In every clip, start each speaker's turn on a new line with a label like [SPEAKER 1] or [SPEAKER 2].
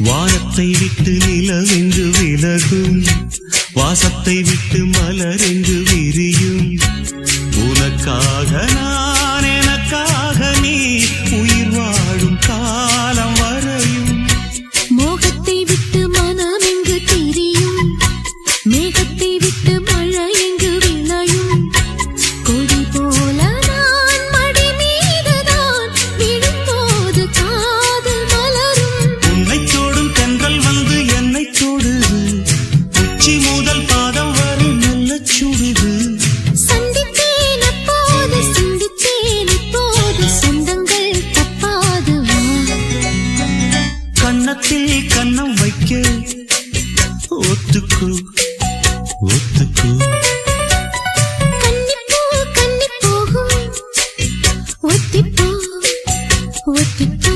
[SPEAKER 1] வானத்தை விட்டு நிலவென்று விலகும், வாசத்தை விட்டு மலரென்று விரியும். உனக்காக நான், எனக்காக நீ, உயிர் வாழும் காலம் வரையும்.
[SPEAKER 2] மோகத்தை விட்டு மனம் எங்கு திரியும், மேகத்தை விட்டு மழை எங்கு விளையும். கொடி போல நான் மடி மீதுதான் விழும்போது காதல் மலரும்.
[SPEAKER 1] உன்னை தோடும் தென்றல் வந்து என்னை தொடுது, உச்சி முதல் பாதம் வரை நல்ல சுடுது.
[SPEAKER 2] சந்தித்தேன் அப்போது, சிந்தித்தேன் இப்போது, சொந்தங்கள் தப்பாது வா.
[SPEAKER 1] கன்னத்தில் கன்னம் வைக்க ஒத்துக்கு ஒத்துக்கு.
[SPEAKER 2] கன்னிப்பூ கன்னி போகும், ஒத்திப்போ ஒத்திப்போ.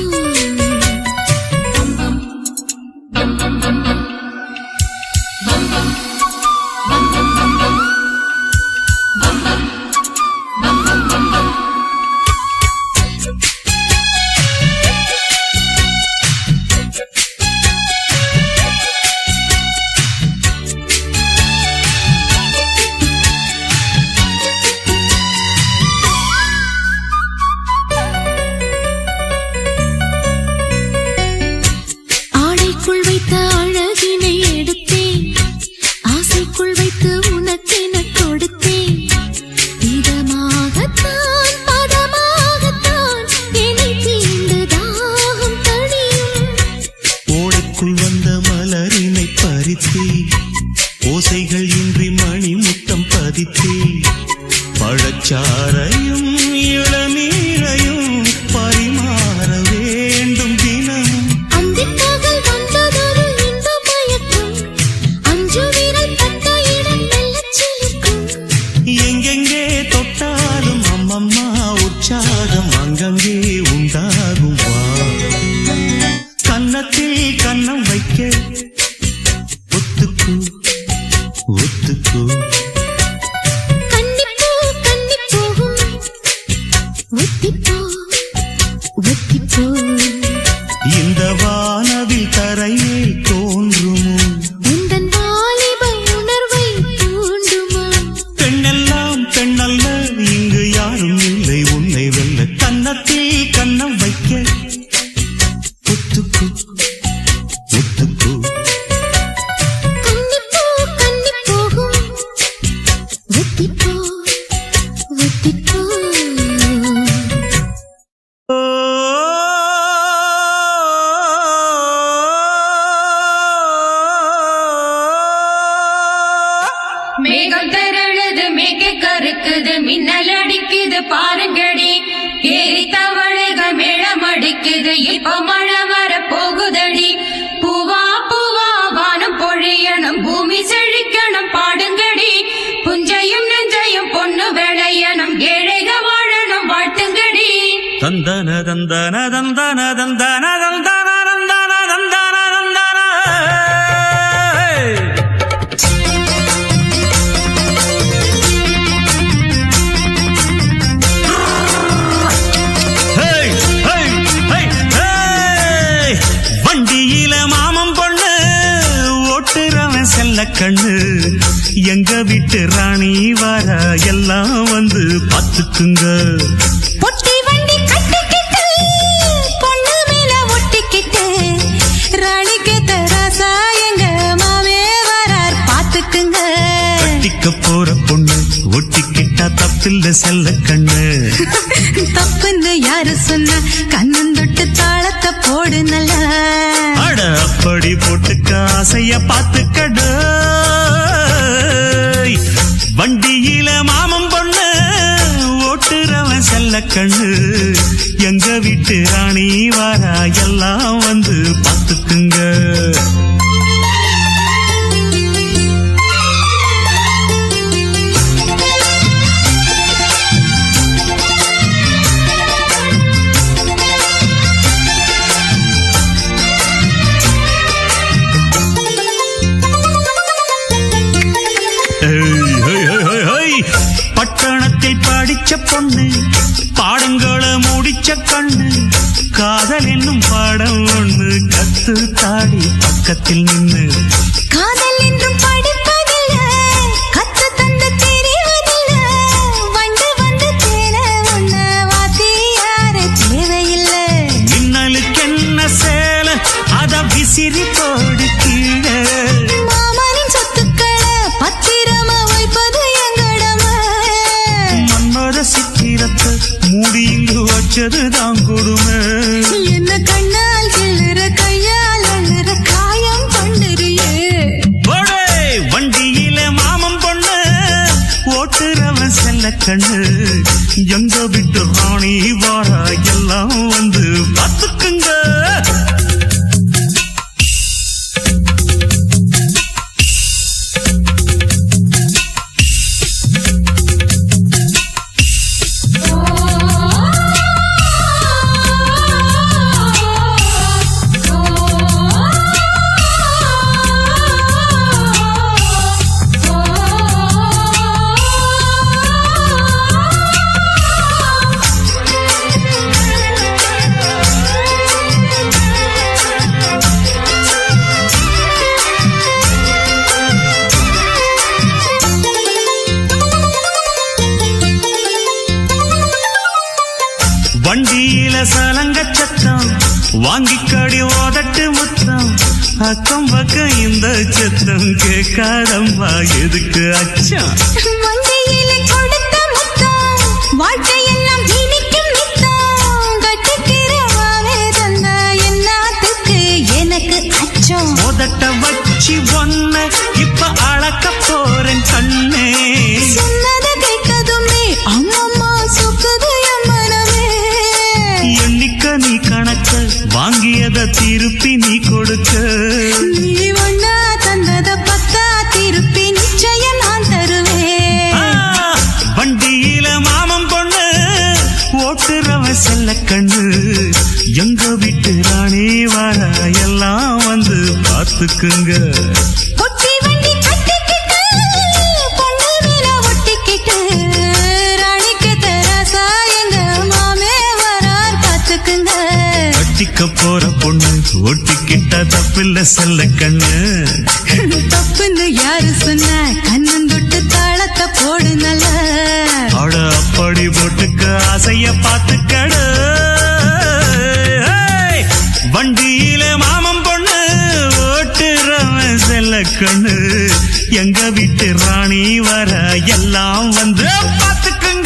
[SPEAKER 2] ஆடைக்குள் வைத்த அழகினை எடுத்தேன், ஆசைக்குள் வைத்து உனக்கென கொடுத்தேன். இதமாகத்தான் பதமாகத்தான் என்னை தீண்டு தாகம் தணியும்.
[SPEAKER 1] ஓடைக்குள் வந்த மலரினை பறித்தே, ஓசைகள் இன்றி மணி முத்தம் பதித்தே. பழச்சாரையும் இளநீரையும் பரிமாற வேண்டும் தினமும்.
[SPEAKER 2] அந்திப் பகல் வந்ததொரு இன்ப மயக்கம், அஞ்சு விரல் பட்ட இடம் மெல்லச் சிலிர்க்கும்.
[SPEAKER 1] எங்கெங்கே தொட்டாலும் அம்மம்மா உற்சாகம் அங்கங்கே உண்டாகும் வா. கன்னத்தில் கன்னம் வைக்க ஒத்துக்கு ஒத்துக்கு.
[SPEAKER 2] கன்னிப்பூ கன்னி போகும், ஒத்திப்போ ஒத்திப்போ.
[SPEAKER 1] இந்த வானவில் தரையே தோன்றுமோ,
[SPEAKER 2] உந்தன் வாலிப உணர்வை தூண்டுமா.
[SPEAKER 1] பெண்ணெல்லாம் பெண்ணல்ல, இங்கு யாரும் இல்லை உன்னை வெல்ல. கன்னத்தில் கன்னம் வைக்க ஒத்துக்கு ஒத்துக்கு.
[SPEAKER 2] கன்னிப்பூ கன்னி போகும், ஒத்திப்போ ஒத்திப்போ.
[SPEAKER 3] மேகம் திரழுது, மேக கருக்குது, மின்னல் அடிக்குது பாருங்கடி. ஏறி தவளைகள் மேளம் அடிக்குது, இப்ப மழை வர போகுதடி. பூவா பூவா வானம் பொழியணும், பூமி செழிக்கணும் பாடுங்கடி. புஞ்சையும் நெஞ்சையும் பொண்ணு விளையணும், ஏழைக வாழணும் வாழ்த்துங்கடி.
[SPEAKER 1] தந்தன தந்தன தந்தன தந்தன தந்தன தந்தன தந்தன தந்தன. வண்டியில மாமன் பொண்ணு ஓட்டுறவன் செல்ல கண்ணு. எங்க வீட்டு ராணி வர எல்லாம் வந்து பாத்துக்குங்க.
[SPEAKER 2] பொட்டி வண்டி கட்டிக்கிட்டு, பொண்ணு மேல ஒட்டிக்கிட்டு, ராணிக்கு தராசா எங்க மாமே வரார் பாத்துக்குங்க.
[SPEAKER 1] கட்டிக்க போற பொண்ணு ஒட்டிக்கிட்டா தப்பில்ல செல்ல கண்ணு.
[SPEAKER 2] தப்புன்னு யாரு சொன்னா, கண்ணன் தொட்டு தாளத்தை போடு நல்லா.
[SPEAKER 1] அட அப்படி போட்டுக்க ஆசைய பாத்துக்கடு. வண்டியில மாமன் பொண்ணு ஓட்டுறவன் செல்ல கண்ணு. எங்க வீட்டு ராணி வாரா எல்லாம் வந்து பாத்துக்குங்க. பட்டணத்தில் படிச்ச பொண்ணு பாடங்களை முடிச்ச கண்ணு காதல் என்னும் பாடம் ஒண்ணு கத்து தாடி பக்கத்தில் நின்னு
[SPEAKER 2] காதல் என்றும் படிப்பதில்ல கத்து தந்து தெரிவதில்ல வந்து வந்து தேன உன்ன வாத்தியார தேவையில்லை
[SPEAKER 1] மின்னலுக்கு என்ன சேல அத விசிறி போடு கீழே
[SPEAKER 2] மாமனின் சொத்துக்களை பத்திரமா வைப்பது எங்கடமை
[SPEAKER 1] மன்மத சித்திரத்தை மூடி இங்கு வச்சதுதான் கொடுமை
[SPEAKER 2] என்ன கண்ணால் கிளற கையால் அழுற காயம் பண்ணுறியே
[SPEAKER 1] வண்டியில மாமன் பொண்ணு ஓட்டுறவன் செல்ல கண்ணு எங்க விட்டு ராணி வாரா எல்லாம் வந்து பார்த்துக்குங்க வண்டியில சலங்க சத்தம் வாங்கிக்கடி ஓதட்டு முத்தம் அக்கம் பக்கம் இந்த சத்தம் கேட்காதம்மா எதுக்கு அச்சம்
[SPEAKER 2] மந்தியிலே கொடுத்த முத்தம் வாழ்க்கையெல்லாம் இனிக்கும் நித்தம் கட்டிக்கிறவாவே தந்தா என்னத்துக்கு எனக்கு அச்சம்
[SPEAKER 1] ஓதட்ட வச்சு ஒன்ன இப்ப அளக்க போறேன் கண்ணே
[SPEAKER 2] சொன்னத கேட்கதுமே அம்மம்மா சுக்குது என் மனமே
[SPEAKER 1] எண்ணிக்க நீ கணக்க வாங்கியத திருப்பி நீ கொடுக்க
[SPEAKER 2] நீ ஒன்னா தந்தத பத்தா திருப்பி நிச்சயம் நான் தருவேன்
[SPEAKER 1] வண்டியில மாமன் பொண்ணு ஓட்டுறவன் செல்ல கண்ணு எங்க வீட்டு ராணி வர எல்லாம் வந்து பார்த்துக்குங்க
[SPEAKER 2] பொட்டி வண்டி கட்டிக்கிட்டு பொண்ணு மேல ஒட்டிக்கிட்டு ராணிக்கு தராசா எங்க மாமே வரார் பார்த்துக்குங்க
[SPEAKER 1] கட்டிக்க போற பொண்ணு ஒட்டிக்கிட்டா தப்பில்ல செல்ல கண்ணு
[SPEAKER 2] தப்புன்னு யாரு சொன்ன கண்ணந்தொட்டு தாளத்தை போடு நல்ல
[SPEAKER 1] அவட அப்படி போட்டுக்க ஆசைய பார்த்துக்கடு வண்டியில மாமன் பொண்ணு ஓட்டுறவன் செல்ல கண்ணு எங்க வீட்டு ராணி வர எல்லாம் வந்து பார்த்துக்குங்க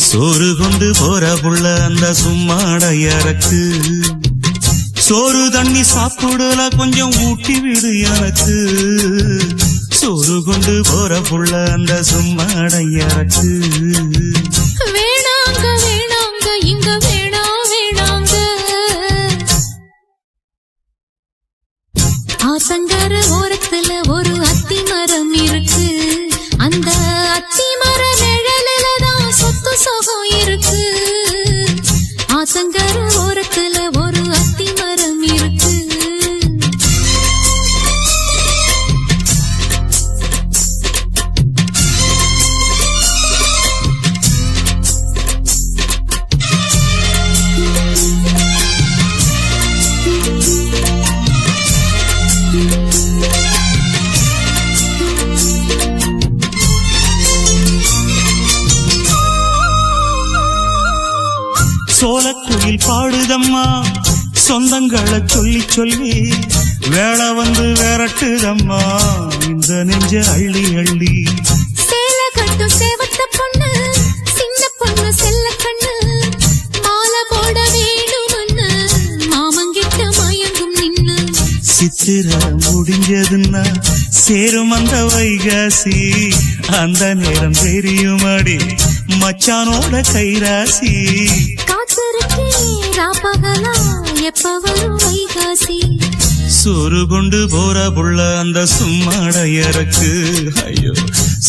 [SPEAKER 1] சோறு கொண்டு போற புள்ள அந்த சும்மாடையறக்கு சோறு தண்ணி சாப்பிடல கொஞ்சம் ஊட்டி விடு எனக்கு சோறு கொண்டு போற புள்ள அந்த சும்மாடையறக்கு
[SPEAKER 2] வேணாங்க வேணாங்க இங்க வேணாங்க ஆசங்கர ஓரத்துல ஒரு அத்தி மரம் இருக்கு அந்த அத்தி மர நிழலில தான் சொத்து சுகம் இருக்கு ஆசங்கர ஓரத்துல ஒரு அத்தி மரம் இருக்கு
[SPEAKER 1] சோலக்குயில் பாடுதம்மா சொந்தங்களை சொல்லி சொல்லி வேளை வந்து விரட்டுதம்மா இந்த நெஞ்ச அள்ளி அள்ளி
[SPEAKER 2] சேல கட்டும் சேவத்த பொண்ணு சின்ன பொண்ணு செல்ல கண்ணு மாலை போட வேணும்னு மாமங்கிட்ட மயங்கும் நின்னு
[SPEAKER 1] சித்திர முடிஞ்சதுன்னா சேரும் அந்த வைகாசி அந்த நேரம் தெரியுமாடி மச்சானோட கைராசி
[SPEAKER 2] காத்திருக்கேன் ராப்பகலா எப்ப வரும் வைகாசி
[SPEAKER 1] சோறு கொண்டு போற புள்ள அந்த சும்மாடையறக்கு ஐயோ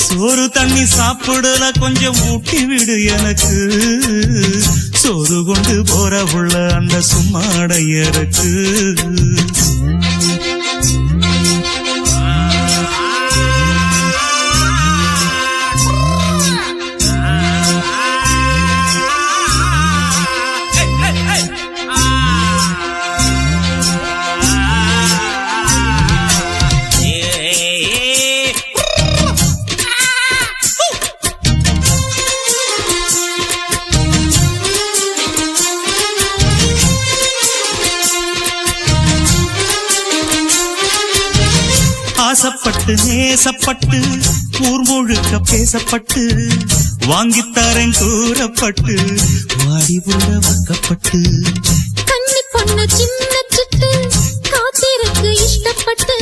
[SPEAKER 1] சோறு தண்ணி சாப்பிடல கொஞ்சம் ஊட்டி விடு எனக்கு சோறு கொண்டு போற புள்ள அந்த சும்மாடையறக்கு ஆசப்பட்டு நேசப்பட்டு ஊர் முழுக்க பேசப்பட்டு வாங்கித்தாரன் கூறப்பட்டு வாடி உள்ள வாக்கப்பட்டு
[SPEAKER 2] கண்ணி பொண்ணு சின்ன சிட்டு காத்திருக்கு இஷ்டப்பட்டு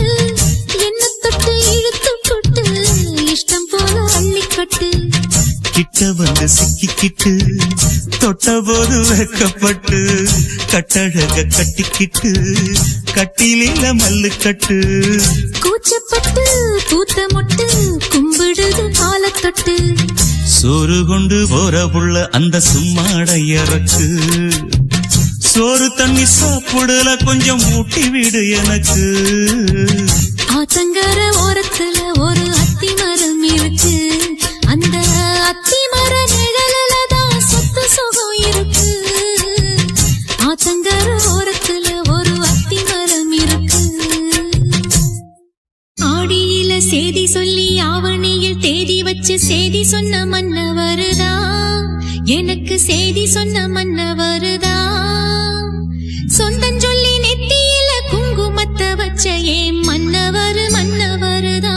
[SPEAKER 2] என்ன தொட்டு இழுத்து போட்டு இஷ்டம் போல அள்ளிக்கட்டு
[SPEAKER 1] கிட்ட வந்து சிக்கிக்கிட்டு தொட்ட போது வைக்கப்பட்டு கட்டழக கட்டிக்கிட்டு கட்டிலில மல்லு கட்டு
[SPEAKER 2] கூச்சப்பட்டு பூத்த மொட்டு கும்பிடுது காலத்தொட்டு
[SPEAKER 1] சோறு கொண்டு போற புள்ள அந்த சும்மாடையறக்கு சோறு தண்ணி சாப்பிடல கொஞ்சம் ஊட்டி விடு எனக்கு
[SPEAKER 2] ஆத்தங்கர ஓரத்துல ஒரு அத்தி மரம் இருக்கு அந்த அத்தி மர நிழலுல தான் சொத்து சுகம் இருக்கு ஆத்தங்கர ஓரத்துல ஒரு அத்தி மரம் இருக்கு ஆடியில சேதி சொல்லி ஆவணியில் தேதி வச்சு சேதி சொன்ன மன்னவருதா எனக்கு சேதி சொன்ன மன்னவருதா சொந்தம் சொல்லி நெத்தியில குங்குமத்தை வச்ச ஏன் மன்னவரு மன்னவருதா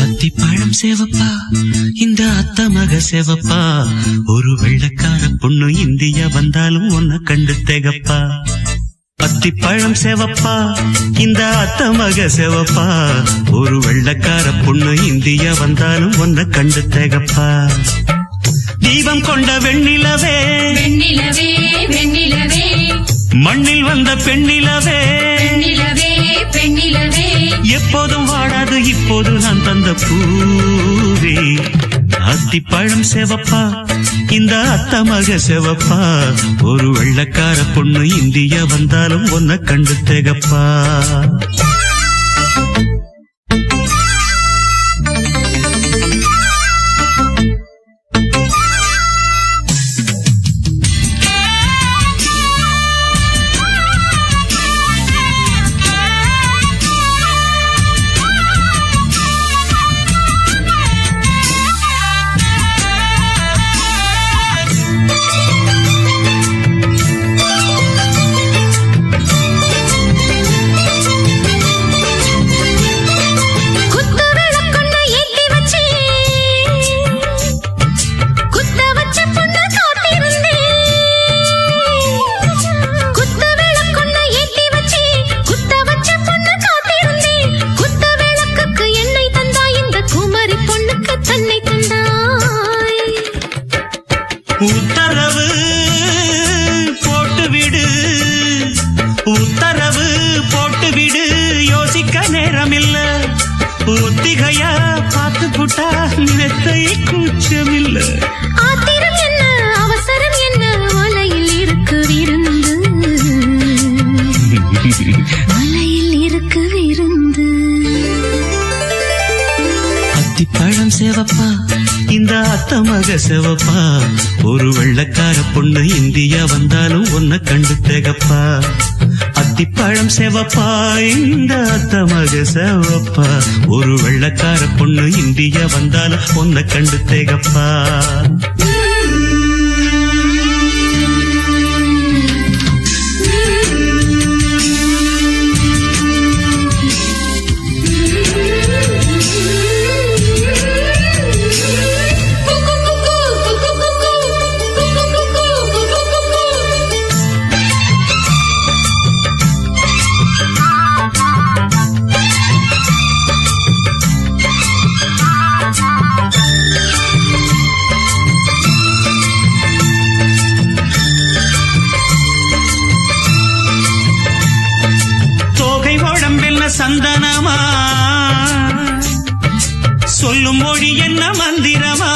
[SPEAKER 1] அத்திப்பழம் சேவப்பா இந்த அத்த மக சேவப்பா ஒரு வெள்ளக்கார பொண்ணு இந்தியா வந்தாலும் உன்னை கண்டு திகப்பா அத்திப்பழம் சேவப்பா இந்த அத்த மக சேவப்பா ஒரு வெள்ளக்கார பொண்ணு இந்தியா வந்தாலும் உன்னை கண்டு திகப்பா தீபம் கொண்ட வெண்ணிலவே
[SPEAKER 3] வெண்ணிலவே வெண்ணிலவே
[SPEAKER 1] மண்ணில் வந்த பெண்ணிலவே
[SPEAKER 3] பெண்ணிலவே பெண்ணிலவே
[SPEAKER 1] எப்போதும் வாடாது இப்போது நான் தந்த பூவே அத்திப்பழம் சேவப்பா இந்த அத்த மக சேவப்பா ஒரு வெள்ளக்கார பொண்ணு இந்தியா வந்தாலும் உன்னை கண்டு திகப்பா உத்தரவு போட்டுவிடு உத்தரவு போட்டுவிடு யோசிக்க நேரமில்ல ஒத்திகையா பார்த்து புட்டா மெத்தை கூச்சமில்ல
[SPEAKER 2] ஆத்திரம் என்ன அவசரம் என்ன மலையில் இருக்கு விருந்து மலையில் இருக்கு விருந்து
[SPEAKER 1] அத்திப்பழம் சேவப்பா இந்த அத்த மக சேவப்பா ஒரு வெள்ளக்கார பொண்ணு இந்தியா வந்தாலும் உன்னை கண்டு திகப்பா அத்திப்பழம் சேவப்பா இந்த அத்த மக சேவப்பா ஒரு வெள்ளக்கார பொண்ணு இந்தியா வந்தாலும் உன்னை கண்டு திகப்பா சந்தனமா சொல்லும் மொழி என்ன மந்திரமா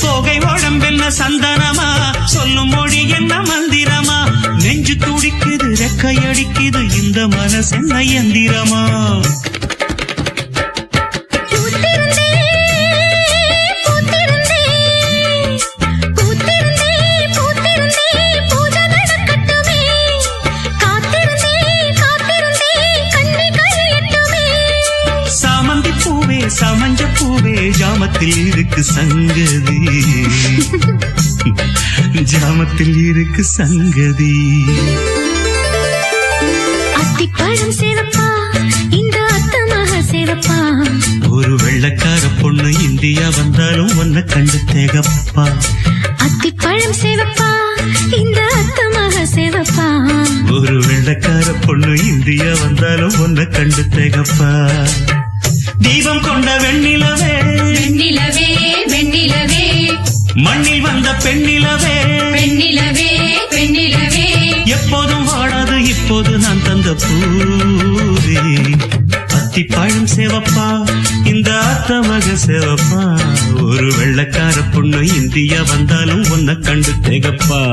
[SPEAKER 1] தோகை உடம்பென்ன சந்தனமா சொல்லும் மொழி என்ன மந்திரமா நெஞ்சு துடிக்குது ரெக்கையடிக்குது இந்த மனசு என்ன எந்திரமா சமஞ்ச பூவே ஜாமத்தில் இருக்கு சங்கதி ஜாமத்தில் இருக்கு சங்கதி
[SPEAKER 2] அத்திப்பழம் சேவப்பா இந்த அத்த மக சேவப்பா
[SPEAKER 1] ஒரு வெள்ளக்கார பொண்ணு இந்தியா வந்தாலும் உன்னை கண்டு திகப்பா
[SPEAKER 2] அத்திப்பழம் சேவப்பா இந்த அத்த மக சேவப்பா
[SPEAKER 1] ஒரு வெள்ளக்கார பொண்ணு இந்தியா வந்தாலும் உன்னை கண்டு திகப்பா தீபம் கொண்ட வெண்ணிலவே
[SPEAKER 3] வெண்ணிலவே வெண்ணிலவே
[SPEAKER 1] மண்ணில் வந்த பெண்ணிலவே
[SPEAKER 3] பெண்ணிலவே பெண்ணிலவே
[SPEAKER 1] எப்போதும் வாடாது இப்போது நான் தந்த பூவே அத்திப்பழம் சேவப்பா இந்த அத்த மக சேவப்பா ஒரு வெள்ளக்கார பொண்ணு இந்தியா வந்தாலும் உன்னை கண்டு திகப்பா